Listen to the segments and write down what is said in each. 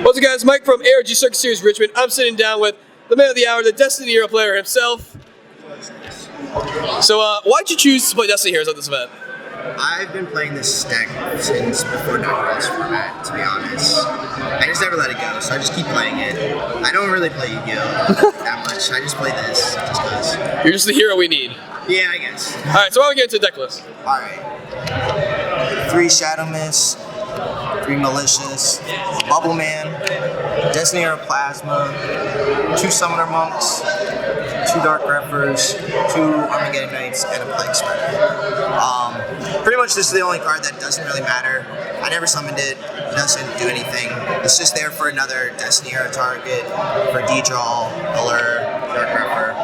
What's up, guys? Mike from ARGCS Series Richmond. I'm sitting down with the man of the hour, the Destiny Hero player himself. So, why'd you choose to play Destiny Heroes at this event? I've been playing this deck since before duelist format, to be honest. I just never let it go, so I just keep playing it. I don't really play Yu-Gi-Oh! That much. I just play this, just because. You're just the hero we need. Yeah, I guess. Alright, so why don't we get into the deck list? Alright. 3 Shadow Mist, 3 Malicious, Bubble Man, Destiny Hero Plasma, 2 Summoner Monks, 2 Dark Reppers, 2 Armageddon Knights, and a Plague Spreader. Pretty much this is the only card that doesn't really matter. I never summoned it. It doesn't do anything. It's just there for another Destiny Hero target, for D-Draw, Allure, Dark Repper.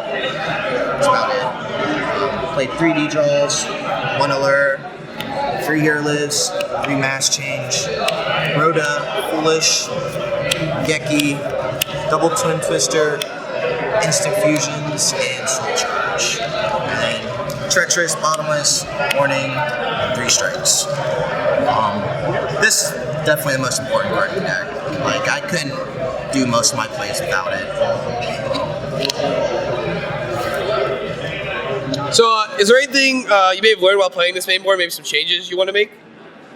That's about it. Played 3 D-Draws, 1 Allure, 3 Hero Lives, 3 Mass Change, Rhoda, Foolish, Geki, Double Twin Twister, Instant Fusions, and Soul Charge. And then Treacherous, Bottomless, Warning, 3 Strikes. This is definitely the most important card in the deck. Like, I couldn't do most of my plays without it. So, is there anything you may have learned while playing this main board, maybe some changes you want to make?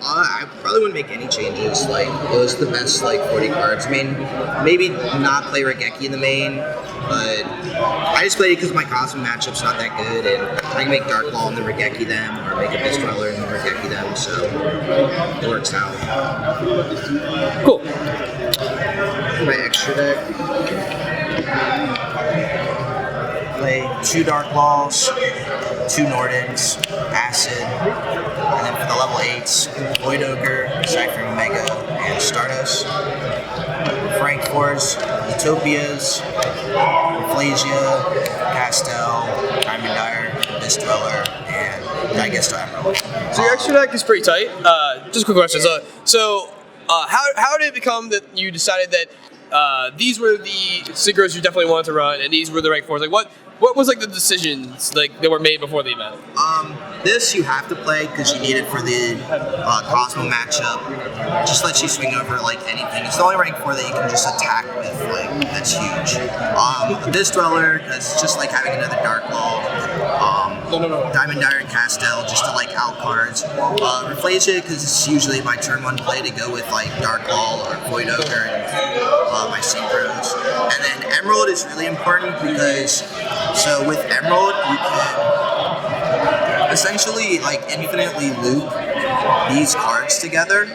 I probably wouldn't make any changes. Like, it was the best, 40 cards. I mean, maybe not play Regeki in the main, but I just played it because my Cosmo matchup's not that good, and I can make Dark Ball and then Regeki them, or make a Beast Dweller and then Regeki them, so it works out. Cool. For my extra deck, play 2 Dark Balls, 2 Nordens, Acid, and then for the level 8s, Void Ogre, Cypher Omega, and Stardust. Frank Force, Utopias, Inflasia, Castel, Diamond Dire, Beast Dweller, and Digesto Emerald. So your extra deck is pretty tight. Just a quick question. How did it become that you decided that these were the synchros you definitely wanted to run, and these were the rank 4s? Like, what was the decisions that were made before the event? This you have to play because you need it for the Cosmo matchup. Just lets you swing over anything. It's the only rank 4 that you can just attack with. That's huge. This Dweller, because it's just like having another Dark Ball. Diamond Dire and Castel just to out cards. Inflasia because it's usually my turn 1 play to go with Dark Ball or Void Ogre and my synchros. And then Emerald is really important because with Emerald you can essentially infinitely loop these cards together.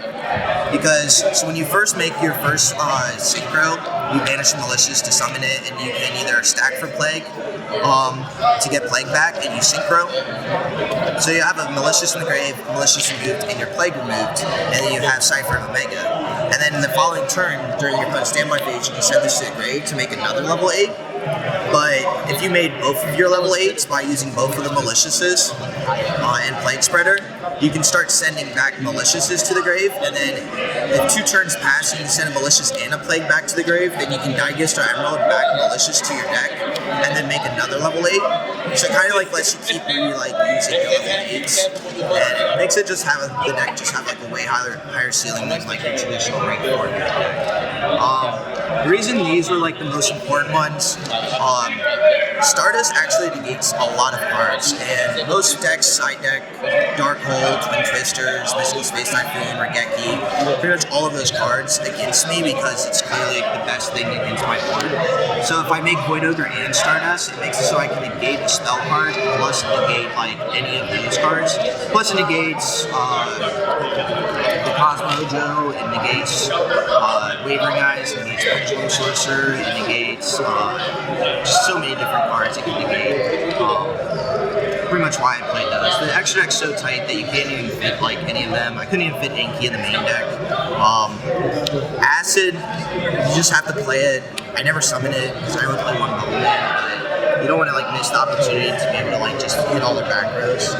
Because when you first make your first synchro, you banish Malicious to summon it, and you can either stack for Plague to get Plague back, and you synchro. So you have a Malicious in the grave, Malicious removed, and your Plague removed, and then you have Cypher and Omega. And then in the following turn, during your opponent's standby phase, you can send this to the grave to make another level 8. But if you made both of your level 8s by using both of the Maliciouses and Plague Spreader, you can start sending back Maliciouses to the grave, and then if 2 turns pass and you send a Malicious and a Plague back to the grave, then you can Digesto Emerald back Malicious to your deck, and then make another level 8. So it kind of lets you keep using your level 8s, and it makes it just have the deck just have a way higher ceiling than your traditional rank 4 deck. The reason these were the most important ones, Stardust actually negates a lot of cards, and most decks, side deck, Dark Hole, Twin Twisters, Mystical Space Typhoon, Regeki, pretty much all of those cards against me because it's clearly the best thing against my board. So if I make Void Ogre and Stardust, it makes it so I can negate a spell card, plus negate any of those cards. Plus it negates the Cosmo Joe, it negates Wavering Eyes, it negates Pendulum Sorcerer, it negates just so many different cards it can negate. Pretty much why I played those. The extra deck's so tight that you can't even fit any of them. I couldn't even fit Inky in the main deck. Acid, you just have to play it. I never summon it because I only play 1 Bubble Man, but you don't want to miss the opportunity to be able to just hit all their back rows.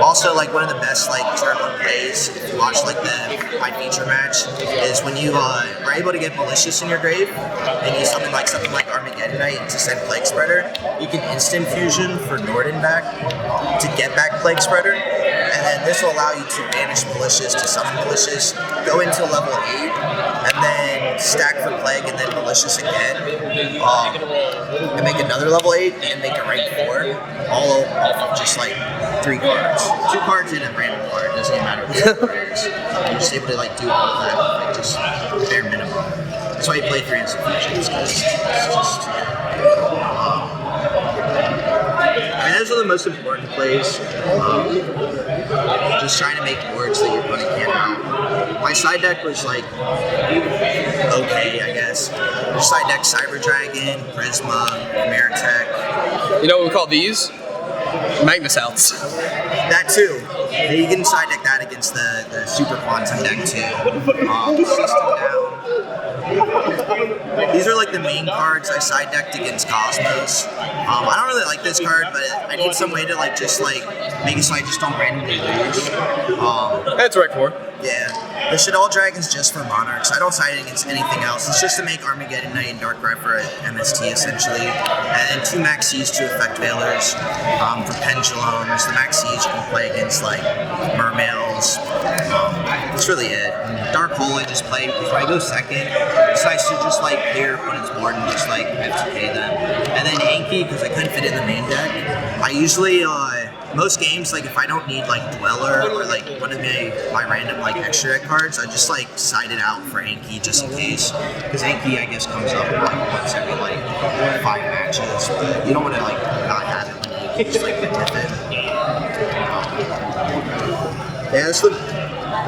Also, one of the best turn 1 plays, if you watch the high feature match, is when you are able to get Malicious in your grave, and you summon something like Armageddon Knight to send Plague Spreader, you can instant fusion for Norden back to get back Plague Spreader, and then this will allow you to banish malicious to summon malicious, go into level 8, and then stack for plague and then malicious again, and make another level 8 and make a rank 4, all off of just like 3 cards. 2 cards and a random card, doesn't even matter what the card is. You're just able to like do all of that, like just bare minimum. That's why you play 3 instant fusions, because it's just I mean, those are the most important plays. Just trying to make boards that your opponent can't out. My side deck was like okay, I guess. Your side deck Cyber Dragon, Prisma, Meritech. You know what we call these? Magnus outs. That too. You can side deck that against the Super Quantum deck too. System down. These are like the main cards I side decked against Cosmos. I don't really like this card, but I need some way to like just like make it so I just don't randomly lose. That's right for. Yeah. The Shaddoll Dragon's just for Monarchs. I don't side it against anything else. It's just to make Armageddon Knight and Darkrai for MST essentially. And then 2 Max Seas to Effect Veilers. For Pendulums, the Max Seas you can play against like Mermails. That's really it. Dark Hole I just play because when I go second, it's nice to just like clear opponent's board and just like FTK them. And then Anki, because I couldn't fit in the main deck. I usually most games, like if I don't need like Dweller or like one of my random like extra deck cards, I just like side it out for Anki just in case. Because Anki I guess comes up like once every like 5 matches, but you don't want to like not have it when you can just like get with it. Yeah, that's the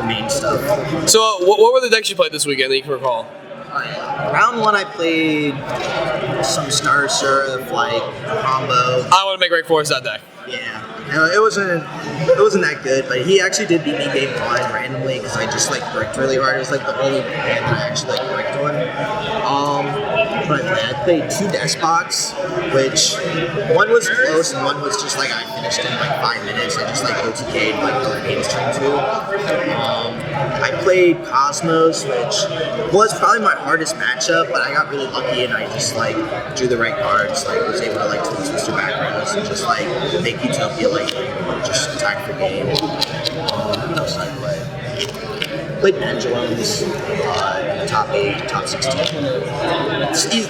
main stuff. So what were the decks you played this weekend that you can recall? Round 1 I played some Star Surf, like combo. I want to make rank 4s that deck. Yeah. No, it wasn't that good, but he actually did beat me game 1 randomly because I just like bricked really hard. It was like the only hand that I actually like bricked on. But I played 2 Despots, which one was close and one was just like I finished in like 5 minutes. I just like OTK'd like the game's turn 2. I played Cosmos, which was probably my hardest matchup, but I got really lucky and I just like drew the right cards. Like was able to like Twister back rows and just like make Utopia like just attack the game. What else did I play? Played Pendulums, top 8, top 16.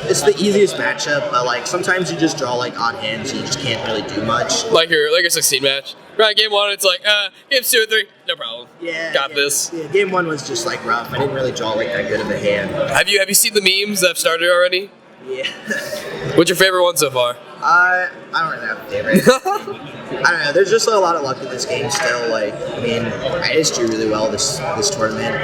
It's the easiest matchup, but like sometimes you just draw like odd hands and you just can't really do much. Like a 16 match. Right, game 1 it's like, games 2 and 3, no problem. Yeah. Got this. Yeah, game 1 was just like rough. I didn't really draw like that good of a hand. Have you seen the memes that have started already? Yeah. What's your favorite one so far? I don't really have a favorite. I don't know. There's just a lot of luck in this game still. Like, I mean, I just drew really well this tournament.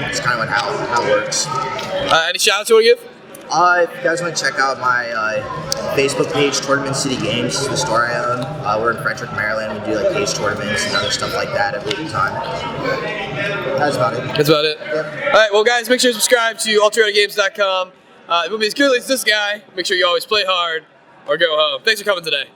It's kind of how it works. Any shout outs you want to give? If you guys want to check out my Facebook page, Tournament City Games, is the store I own. We're in Frederick, Maryland. We do like cage tournaments and other stuff like that every time. That's about it. That's about it? Yep. Alright, well guys, make sure to subscribe to AlternateGames.com. If you want to be as good as this guy, make sure you always play hard or go home. Thanks for coming today.